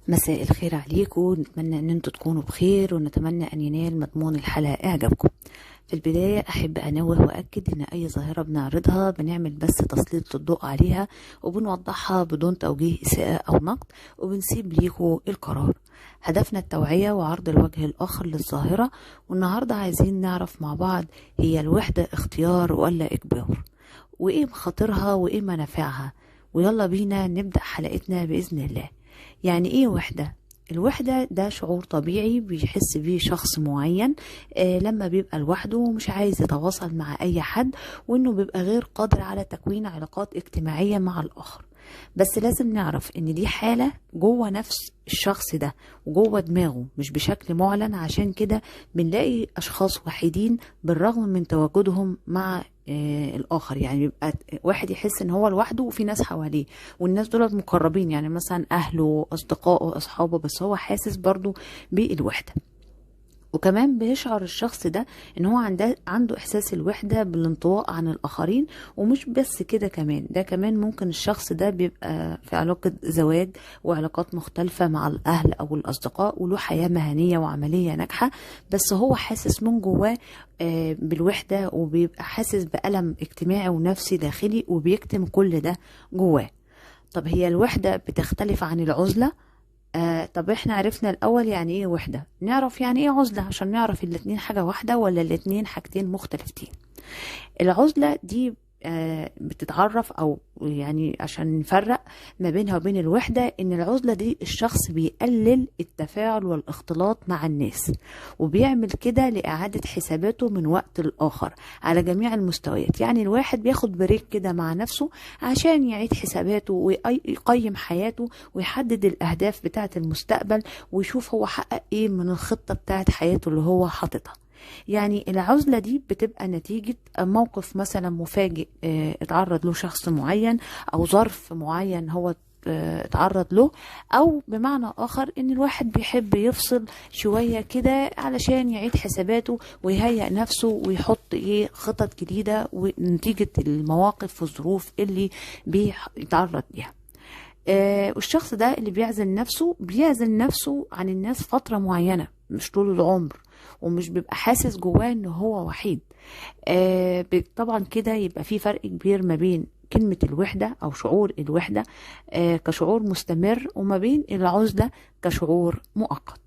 مساء الخير عليكم. نتمنى ان انتوا تكونوا بخير، ونتمنى ان ينال مضمون الحلقة اعجابكم. في البداية احب انوه واكد ان اي ظاهرة بنعرضها بنعمل بس تسليط الضوء عليها وبنوضحها بدون توجيه اساءة او نقد، وبنسيب ليكم القرار. هدفنا التوعية وعرض الوجه الاخر للظاهرة. والنهاردة عايزين نعرف مع بعض، هي الوحدة اختيار ولا اجبار؟ وايه مخاطرها وايه منافعها؟ ويلا بينا نبدأ حلقتنا بإذن الله. يعني ايه وحدة؟ الوحدة ده شعور طبيعي بيحس بيه شخص معين لما بيبقى لوحده ومش عايز يتواصل مع اي حد، وانه بيبقى غير قادر على تكوين علاقات اجتماعية مع الاخر. بس لازم نعرف ان دي حالة جوه نفس الشخص ده وجوه دماغه، مش بشكل معلن. عشان كده بنلاقي اشخاص وحيدين بالرغم من تواجدهم مع الاخر. يعني بيبقى واحد يحس ان هو لوحده وفي ناس حواليه، والناس دول مقربين، يعني مثلا اهله اصدقائه اصحابه، بس هو حاسس برضو بالوحدة. وكمان بيشعر الشخص ده ان هو عنده احساس الوحدة بالانطواء عن الاخرين. ومش بس كده، كمان ده كمان ممكن الشخص ده بيبقى في علاقة زواج وعلاقات مختلفة مع الاهل او الاصدقاء، وله حياة مهنية وعملية ناجحة، بس هو حاسس من جواه بالوحدة، وبيبقى حاسس بألم اجتماعي ونفسي داخلي وبيكتم كل ده جواه. طب هي الوحدة بتختلف عن العزلة؟ طب احنا عرفنا الاول يعني ايه وحدة، نعرف يعني ايه عزلة عشان نعرف الاتنين حاجة واحدة ولا الاتنين حاجتين مختلفتين. العزلة دي بتتعرف، او يعني عشان نفرق ما بينها وبين الوحدة، ان العزلة دي الشخص بيقلل التفاعل والاختلاط مع الناس، وبيعمل كده لإعادة حساباته من وقت لآخر على جميع المستويات. يعني الواحد بياخد بريك كده مع نفسه عشان يعيد حساباته ويقيم حياته ويحدد الأهداف بتاعة المستقبل، ويشوف هو حقق ايه من الخطة بتاعة حياته اللي هو حاططها. يعني العزلة دي بتبقى نتيجة موقف مثلا مفاجئ اتعرض له شخص معين، أو ظرف معين هو اتعرض له، أو بمعنى آخر إن الواحد بيحب يفصل شوية كده علشان يعيد حساباته ويهيئ نفسه ويحط ايه خطط جديدة ونتيجة المواقف والظروف اللي بيتعرض ليها. والشخص ده اللي بيعزل نفسه عن الناس فترة معينة، مش طول العمر، ومش بيبقى حاسس جواه ان هو وحيد. طبعا كده يبقى في فرق كبير ما بين كلمة الوحدة أو شعور الوحدة كشعور مستمر، وما بين العزلة كشعور مؤقت.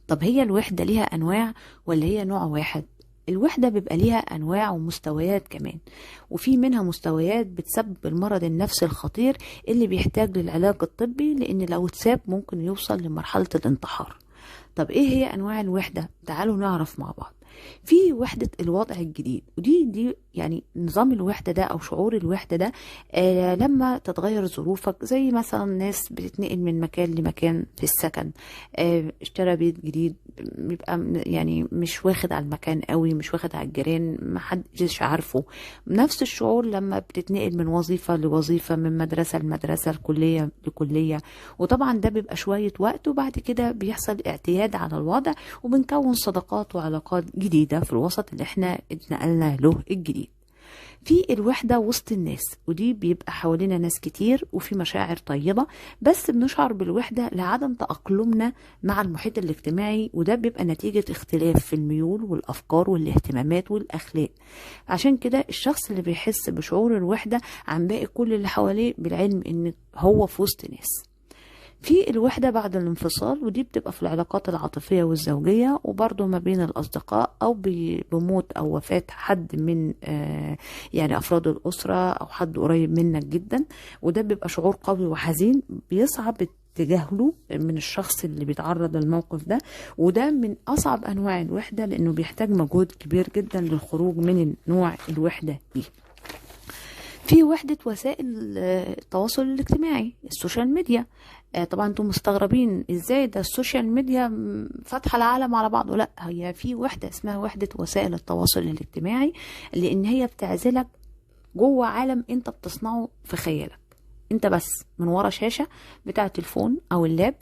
طب هي الوحدة ليها أنواع ولا هي نوع واحد؟ الوحدة بيبقى ليها أنواع ومستويات كمان، وفي منها مستويات بتسبب المرض النفسي الخطير اللي بيحتاج للعلاج الطبي، لأن لو اتساب ممكن يوصل لمرحلة الانتحار. طب ايه هي انواع الوحدة؟ تعالوا نعرف مع بعض. في وحدة الوضع الجديد، ودي يعني نظام الوحدة ده او شعور الوحدة ده لما تتغير ظروفك، زي مثلا ناس بتتنقل من مكان لمكان في السكن، اشترى بيت جديد، بيبقى يعني مش واخد على المكان قوي، مش واخد على الجيران، محدش عارفه. نفس الشعور لما بتتنقل من وظيفة لوظيفة، من مدرسة لمدرسة، الكلية لكلية. وطبعا ده بيبقى شوية وقت، وبعد كده بيحصل اعتياد على الوضع، وبنكون صداقات وعلاقات جديدة في الوسط اللي احنا اتنقلنا له الجديد. في الوحدة وسط الناس، ودي بيبقى حوالينا ناس كتير وفي مشاعر طيبة، بس بنشعر بالوحدة لعدم تأقلمنا مع المحيط الاجتماعي، وده بيبقى نتيجة اختلاف في الميول والأفكار والاهتمامات والأخلاق. عشان كده الشخص اللي بيحس بشعور الوحدة عن باقي كل اللي حواليه، بالعلم ان هو في وسط ناس. في الوحدة بعد الانفصال، ودي بتبقى في العلاقات العاطفية والزوجية، وبرضه ما بين الأصدقاء، أو بموت أو وفاة حد من يعني أفراد الأسرة، أو حد قريب منك جدا. وده بيبقى شعور قوي وحزين بيصعب تجاهله من الشخص اللي بيتعرض للموقف ده. وده من أصعب أنواع الوحدة، لأنه بيحتاج مجهود كبير جدا للخروج من نوع الوحدة دي. في وحدة وسائل التواصل الاجتماعي، السوشيال ميديا. طبعا انتم مستغربين ازاي ده السوشيال ميديا فاتحة العالم على بعضه. لا، هي في وحدة اسمها وحدة وسائل التواصل الاجتماعي، لان هي بتعزلك جوه عالم انت بتصنعه في خيالك، انت بس من ورا شاشة بتاع التليفون او اللاب.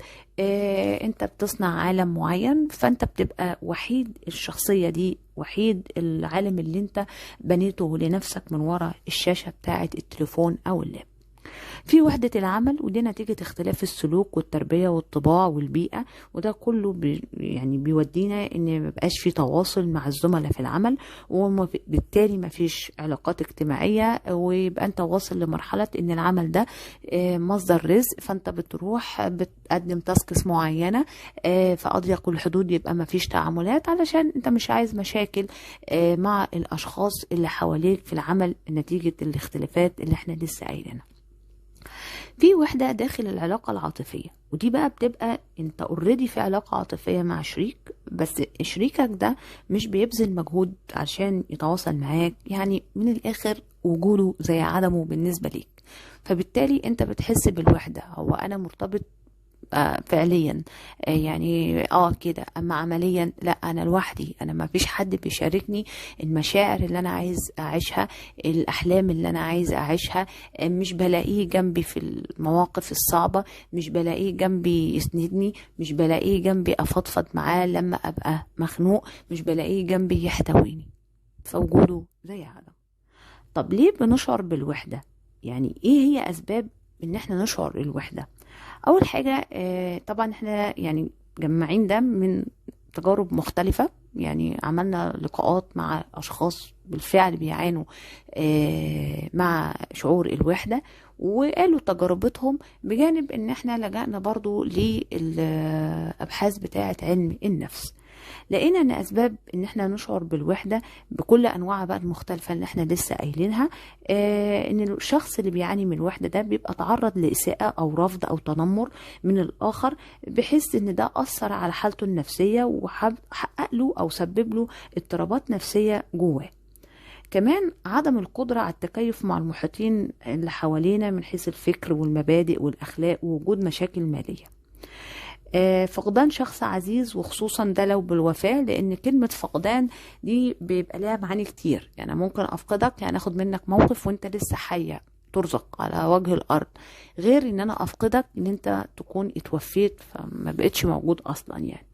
انت بتصنع عالم معين، فانت بتبقى وحيد الشخصية دي، وحيد العالم اللي انت بنيته لنفسك من ورا الشاشة بتاعة التليفون او اللاب. في وحدة العمل، ودي نتيجة اختلاف السلوك والتربية والطباع والبيئة، وده كله يعني بيودينا ان مبقاش في تواصل مع الزملاء في العمل، وبالتالي مفيش علاقات اجتماعية، ويبقى انت واصل لمرحلة ان العمل ده مصدر رزق، فانت بتروح بتقدم تاسكس معينة في اضيق الحدود، يبقى مفيش تعاملات علشان انت مش عايز مشاكل مع الاشخاص اللي حواليك في العمل نتيجة الاختلافات اللي احنا لسه قايلينها. في وحدة داخل العلاقة العاطفية، ودي بقى بتبقى انت اوريدي في علاقة عاطفية مع شريك، بس شريكك ده مش بيبذل مجهود عشان يتواصل معاك، يعني من الاخر وجوده زي عدمه بالنسبة ليك، فبالتالي انت بتحس بالوحدة. هو انا مرتبط فعليا يعني كده، اما عمليا لا، انا لوحدي، انا ما فيش حد بيشاركني المشاعر اللي انا عايز اعيشها، الاحلام اللي انا عايز اعيشها، مش بلاقيه جنبي في المواقف الصعبة، مش بلاقيه جنبي يسندني، مش بلاقيه جنبي افضفض معاه لما ابقى مخنوق، مش بلاقيه جنبي يحتويني، فوجوده زي عدم. طب ليه بنشعر بالوحدة؟ يعني ايه هي اسباب ان احنا نشعر الوحدة؟ اول حاجة طبعا احنا يعني جمعين ده من تجارب مختلفة، يعني عملنا لقاءات مع اشخاص بالفعل بيعانوا مع شعور الوحدة، وقالوا تجربتهم، بجانب ان احنا لجأنا برضو للابحاث بتاعة علم النفس. لقينا ان اسباب ان احنا نشعر بالوحده بكل انواعها بقى المختلفه اللي احنا لسه قايلينها، ان الشخص اللي بيعاني من الوحده ده بيبقى تعرض لاساءه او رفض او تنمر من الاخر، بحيث ان ده اثر على حالته النفسيه وحقق له او سبب له اضطرابات نفسيه جواه. كمان عدم القدرة على التكيف مع المحيطين اللي حوالينا من حيث الفكر والمبادئ والأخلاق، ووجود مشاكل مالية. فقدان شخص عزيز، وخصوصا ده لو بالوفاة، لان كلمة فقدان دي بيبقى لها معاني كتير، يعني ممكن افقدك يعني اخد منك موقف وانت لسه حية ترزق على وجه الارض، غير ان انا افقدك ان انت تكون اتوفيت فما بقتش موجود اصلا. يعني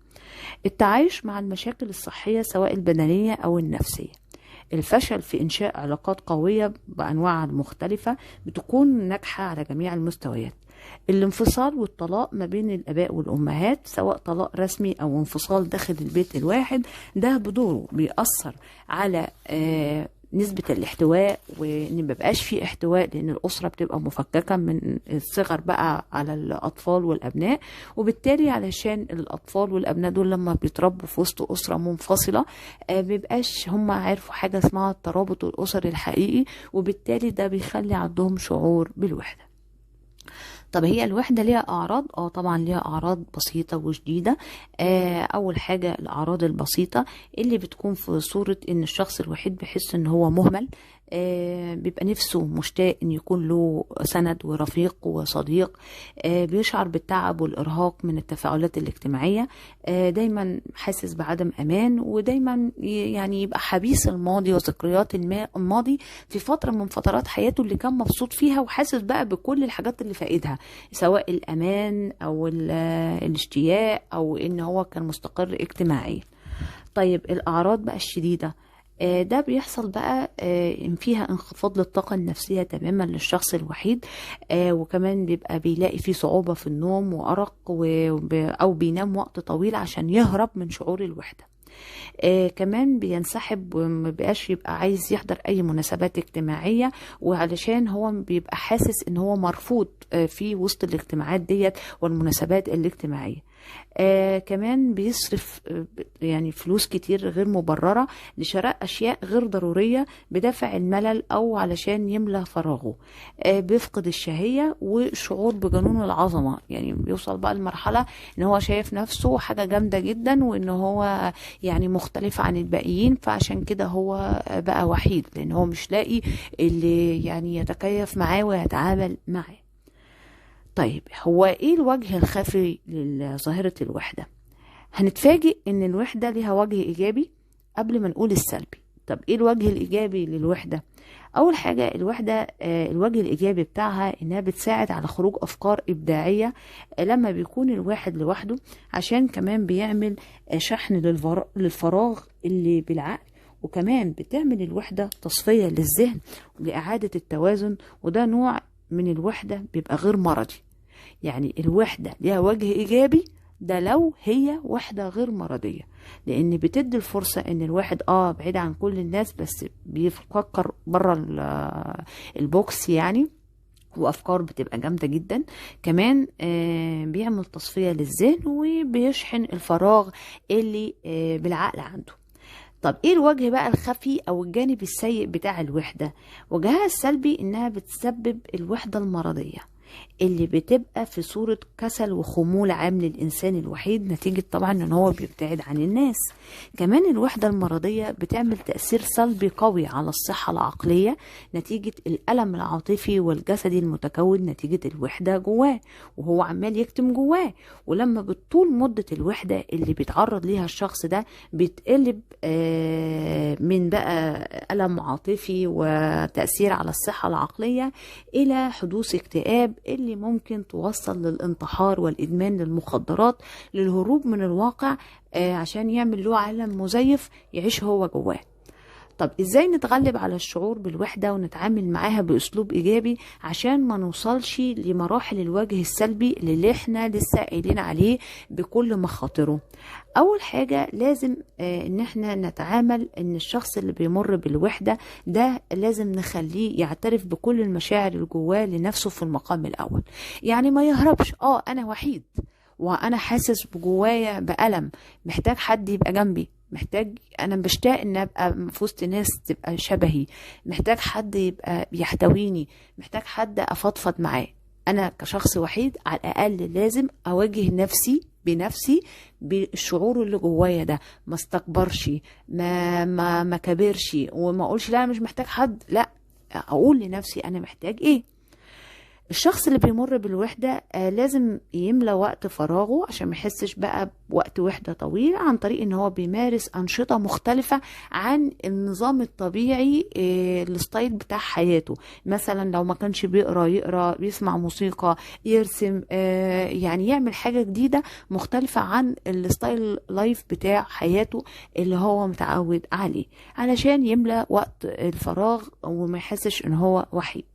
التعايش مع المشاكل الصحية سواء البدنية او النفسية، الفشل في إنشاء علاقات قوية بأنواعها المختلفة بتكون ناجحة على جميع المستويات، الانفصال والطلاق ما بين الآباء والأمهات سواء طلاق رسمي أو انفصال داخل البيت الواحد، ده بدوره بيأثر على نسبة الاحتواء، وان مبقاش في احتواء لان الاسرة بتبقى مفككة من الصغر بقى على الاطفال والابناء، وبالتالي علشان الاطفال والابناء دول لما بيتربوا في وسط اسرة منفصلة مبقاش هم عارفوا حاجة اسمها الترابط الاسري الحقيقي، وبالتالي ده بيخلي عندهم شعور بالوحدة. طب هي الوحدة ليها أعراض؟ طبعا ليها أعراض بسيطة وشديدة. أول حاجة الأعراض البسيطة اللي بتكون في صورة إن الشخص الوحيد بيحس إن هو مهمل، بيبقى نفسه مشتاق إن يكون له سند ورفيق وصديق، بيشعر بالتعب والإرهاق من التفاعلات الاجتماعية، دايما حاسس بعدم أمان، ودايما يعني يبقى حبيس الماضي وذكريات الماضي في فترة من فترات حياته اللي كان مبسوط فيها، وحاسس بقى بكل الحاجات اللي فائدها سواء الأمان أو الاشتياق أو إن هو كان مستقر اجتماعيا. طيب الأعراض بقى الشديدة، ده بيحصل بقى فيها انخفاض للطاقة النفسية تماما للشخص الوحيد، وكمان بيبقى بيلاقي فيه صعوبة في النوم وأرق، أو بينام وقت طويل عشان يهرب من شعور الوحدة. كمان بينسحب ومبقاش يبقى عايز يحضر اي مناسبات اجتماعية، وعلشان هو بيبقى حاسس ان هو مرفوض في وسط الاجتماعات ديت والمناسبات الاجتماعية. كمان بيصرف يعني فلوس كتير غير مبررة لشراء أشياء غير ضرورية بدافع الملل أو علشان يملى فراغه. بيفقد الشهية وشعور بجنون العظمة، يعني بيوصل بقى لمرحلة إن هو شايف نفسه حاجة جامدة جدا، وإن هو يعني مختلف عن الباقيين، فعشان كده هو بقى وحيد لأن هو مش لاقي اللي يعني يتكيف معاه ويتعامل معاه. طيب هو ايه الوجه الخفي لظاهرة الوحدة؟ هنتفاجئ ان الوحدة ليها وجه ايجابي قبل ما نقول السلبي. طب ايه الوجه الايجابي للوحدة؟ اول حاجة الوحدة الوجه الايجابي بتاعها انها بتساعد على خروج افكار ابداعية لما بيكون الواحد لوحده، عشان كمان بيعمل شحن للفراغ اللي بالعقل، وكمان بتعمل الوحدة تصفية للذهن لإعادة التوازن، وده نوع من الوحدة بيبقى غير مرضي. يعني الوحدة ليها وجه إيجابي ده لو هي وحدة غير مرضية، لأن بتدي الفرصة إن الواحد بعيد عن كل الناس بس بيفكر بره البوكس يعني، وأفكار بتبقى جامدة جدا. كمان بيعمل تصفية للذهن وبيشحن الفراغ اللي بالعقل عنده. طب ايه الوجه بقى الخفي او الجانب السيء بتاع الوحدة؟ وجهها السلبي انها بتسبب الوحدة المرضية اللي بتبقى في صورة كسل وخمول عام للإنسان الوحيد، نتيجة طبعا ان هو بيبتعد عن الناس. كمان الوحدة المرضية بتعمل تأثير سلبي قوي على الصحة العقلية، نتيجة الألم العاطفي والجسدي المتكون نتيجة الوحدة جواه، وهو عمال يكتم جواه. ولما بتطول مدة الوحدة اللي بيتعرض ليها الشخص ده بيتقلب من بقى ألم عاطفي وتأثير على الصحة العقلية إلى حدوث اكتئاب، اللي ممكن توصل للانتحار والإدمان للمخدرات، للهروب من الواقع عشان يعمل له عالم مزيف يعيش هو جواه. طب ازاي نتغلب على الشعور بالوحدة ونتعامل معاها بأسلوب إيجابي عشان ما نوصلش لمراحل الوجه السلبي اللي احنا لسه قايلين عليه بكل مخاطره؟ أول حاجة لازم ان احنا نتعامل ان الشخص اللي بيمر بالوحدة ده لازم نخليه يعترف بكل المشاعر اللي جواه لنفسه في المقام الأول. يعني ما يهربش، أنا وحيد وأنا حاسس بجوايا بألم، محتاج حد يبقى جنبي، انا بشتاق ان ابقى في وسط ناس تبقى شبهي، محتاج حد يبقى بيحتويني، محتاج حد افضفض معاه. انا كشخص وحيد على الاقل لازم اواجه نفسي بنفسي بالشعور اللي جوايا ده، ما استكبرش، ما كبرش، وما اقولش لا انا مش محتاج حد، لا، اقول لنفسي انا محتاج ايه. الشخص اللي بيمر بالوحدة لازم يملى وقت فراغه عشان ما يحسش بقى بوقت وحدة طويل، عن طريق ان هو بيمارس انشطة مختلفة عن النظام الطبيعي الستايل بتاع حياته. مثلا لو ما كانش يقرأ، بيسمع موسيقى، يرسم، يعني يعمل حاجة جديدة مختلفة عن الستايل لايف بتاع حياته اللي هو متعود عليه، علشان يملى وقت الفراغ وما يحسش ان هو وحيد.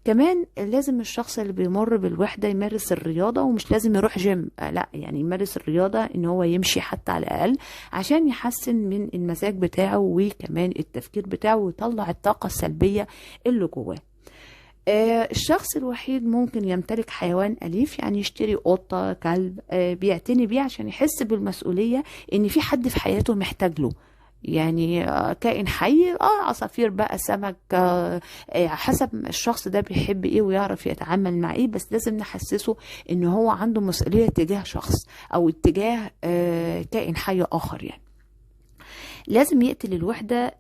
كمان لازم الشخص اللي بيمر بالوحدة يمارس الرياضة، ومش لازم يروح جيم، لا، يعني يمارس الرياضة ان هو يمشي حتى على الأقل عشان يحسن من المزاج بتاعه وكمان التفكير بتاعه ويطلع الطاقة السلبية اللي جواه. الشخص الوحيد ممكن يمتلك حيوان أليف، يعني يشتري قطة، كلب، بيعتني بيه عشان يحس بالمسؤولية ان في حد في حياته محتاج له، يعني كائن حي، عصافير بقى، سمك، حسب الشخص ده بيحب ايه ويعرف يتعامل مع ايه، بس لازم نحسسه ان هو عنده مسؤولية تجاه شخص او اتجاه كائن حي اخر. يعني لازم يقتل الوحدة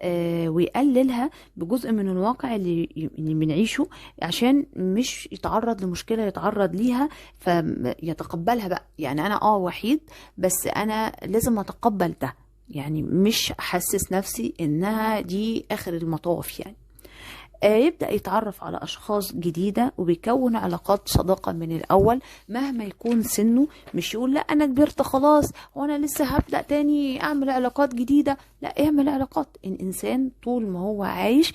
ويقللها بجزء من الواقع اللي بنعيشه، عشان مش يتعرض لمشكلة يتعرض ليها فيتقبلها بقى. يعني انا وحيد بس انا لازم اتقبل ده، يعني مش احسس نفسي انها دي اخر المطاف. يعني يبدأ يتعرف على أشخاص جديدة وبيكون علاقات صداقة من الأول مهما يكون سنه، مش يقول لا أنا كبرت خلاص وأنا لسه هبدأ تاني أعمل علاقات جديدة، لا، اعمل علاقات. الإنسان طول ما هو عايش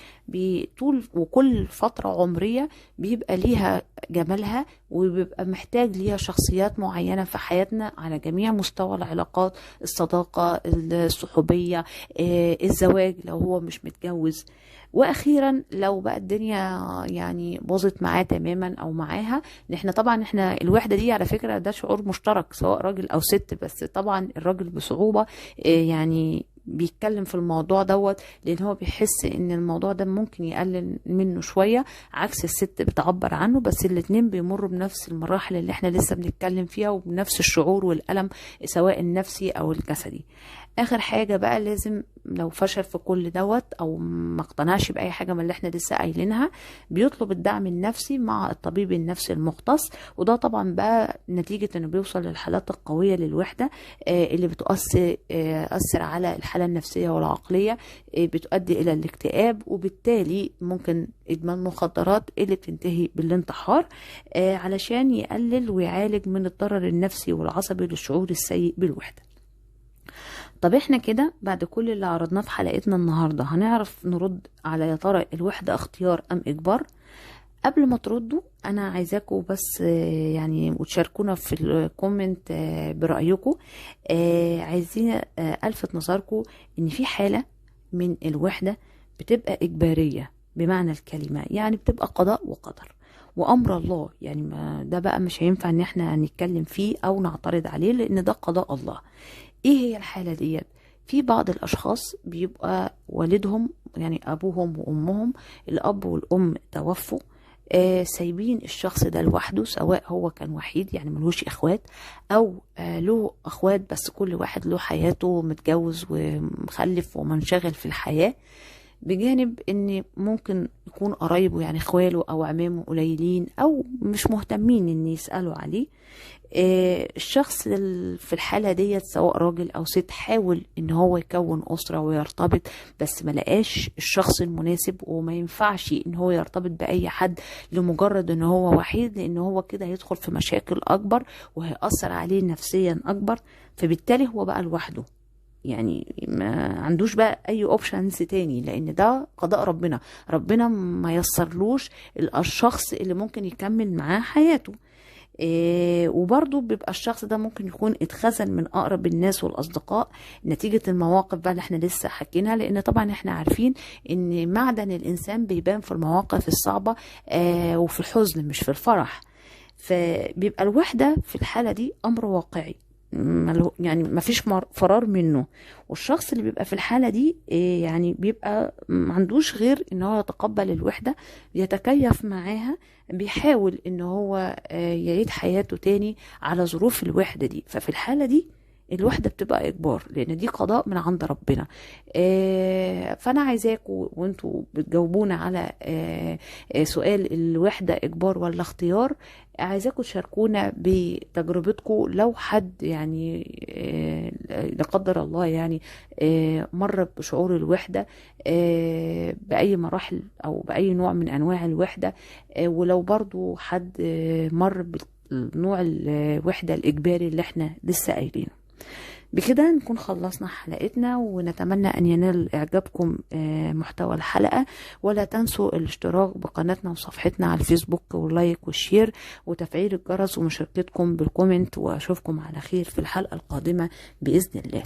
طول وكل فترة عمرية بيبقى ليها جمالها، وبيبقى محتاج ليها شخصيات معينة في حياتنا على جميع مستوى العلاقات، الصداقة، الصحوبية، الزواج لو هو مش متجوز. واخيرا لو بقى الدنيا يعني باظت معاه تماما او معاها، احنا طبعا الوحده دي على فكره ده شعور مشترك سواء راجل او ست، بس طبعا الراجل بصعوبه يعني بيتكلم في الموضوع دوت، لان هو بيحس ان الموضوع ده ممكن يقلل منه شويه، عكس الست بتعبر عنه. بس الاتنين بيمروا بنفس المراحل اللي احنا لسه بنتكلم فيها وبنفس الشعور والالم سواء النفسي او الجسدي. اخر حاجه بقى، لازم لو فشل في كل دوت او ما اقتنعش باي حاجه من اللي احنا لسه قايلينها، بيطلب الدعم النفسي مع الطبيب النفسي المختص. وده طبعا بقى نتيجه انه بيوصل للحالات القويه للوحده اللي بتؤثر على الحاله النفسيه والعقليه، بتؤدي الى الاكتئاب، وبالتالي ممكن ادمان مخدرات اللي بتنتهي بالانتحار، علشان يقلل ويعالج من الضرر النفسي والعصبي للشعور السيء بالوحده. طب احنا كده بعد كل اللي عرضناه في حلقتنا النهاردة هنعرف نرد على يا ترى الوحدة اختيار ام اجبار؟ قبل ما تردوا انا عايزاكم بس يعني وتشاركونا في الكومنت برأيكم. عايزين الفت نظركم ان في حالة من الوحدة بتبقى اجبارية بمعنى الكلمة، يعني بتبقى قضاء وقدر وامر الله، يعني ما ده بقى مش هينفع ان احنا نتكلم فيه او نعترض عليه لان ده قضاء الله. ايه هي الحالة ديت؟ في بعض الاشخاص بيبقى والدهم يعني ابوهم وامهم، الاب والام توفوا، سايبين الشخص ده لوحده، سواء هو كان وحيد يعني ملوش اخوات، او له اخوات بس كل واحد له حياته، متجوز ومخلف ومنشغل في الحياة، بجانب ان ممكن يكون قرايبه يعني اخواله او عمامه قليلين او مش مهتمين ان يسألوا عليه. الشخص في الحالة ديت سواء راجل او ست حاول ان هو يكون اسرة ويرتبط، بس ما لقاش الشخص المناسب، وما ينفعش ان هو يرتبط باي حد لمجرد ان هو وحيد، لان هو كده هيدخل في مشاكل اكبر وهيأثر عليه نفسيا اكبر، فبالتالي هو بقى لوحده، يعني ما عندوش بقى اي اوبشنز تاني، لان ده قضاء ربنا، ربنا ما يسرلوش الشخص اللي ممكن يكمل معاه حياته. وبرضه بيبقى الشخص ده ممكن يكون اتخذل من اقرب الناس والاصدقاء نتيجة المواقف بقى اللي احنا لسه حكيناها، لان طبعا احنا عارفين ان معدن الانسان بيبان في المواقف الصعبة وفي الحزن مش في الفرح. فبيبقى الوحدة في الحالة دي امر واقعي، يعني ما فيش فرار منه، والشخص اللي بيبقى في الحالة دي يعني بيبقى ما عندوش غير ان هو يتقبل الوحدة، يتكيف معاها، بيحاول ان هو يعيد حياته تاني على ظروف الوحدة دي. ففي الحالة دي الوحدة بتبقى إجبار، لأن دي قضاء من عند ربنا. فأنا عايزاكم وانتوا بتجاوبونا على سؤال الوحدة إجبار ولا اختيار، عايزاكم تشاركونا بتجربتكم لو حد يعني لا قدر الله يعني مر بشعور الوحدة بأي مراحل أو بأي نوع من أنواع الوحدة، ولو برضو حد مر بنوع الوحدة الإجباري اللي احنا لسه قايلينه. بكده نكون خلصنا حلقتنا، ونتمنى أن ينال إعجابكم محتوى الحلقة، ولا تنسوا الاشتراك بقناتنا وصفحتنا على الفيسبوك واللايك والشير وتفعيل الجرس ومشاركتكم بالكومنت، وأشوفكم على خير في الحلقة القادمة بإذن الله.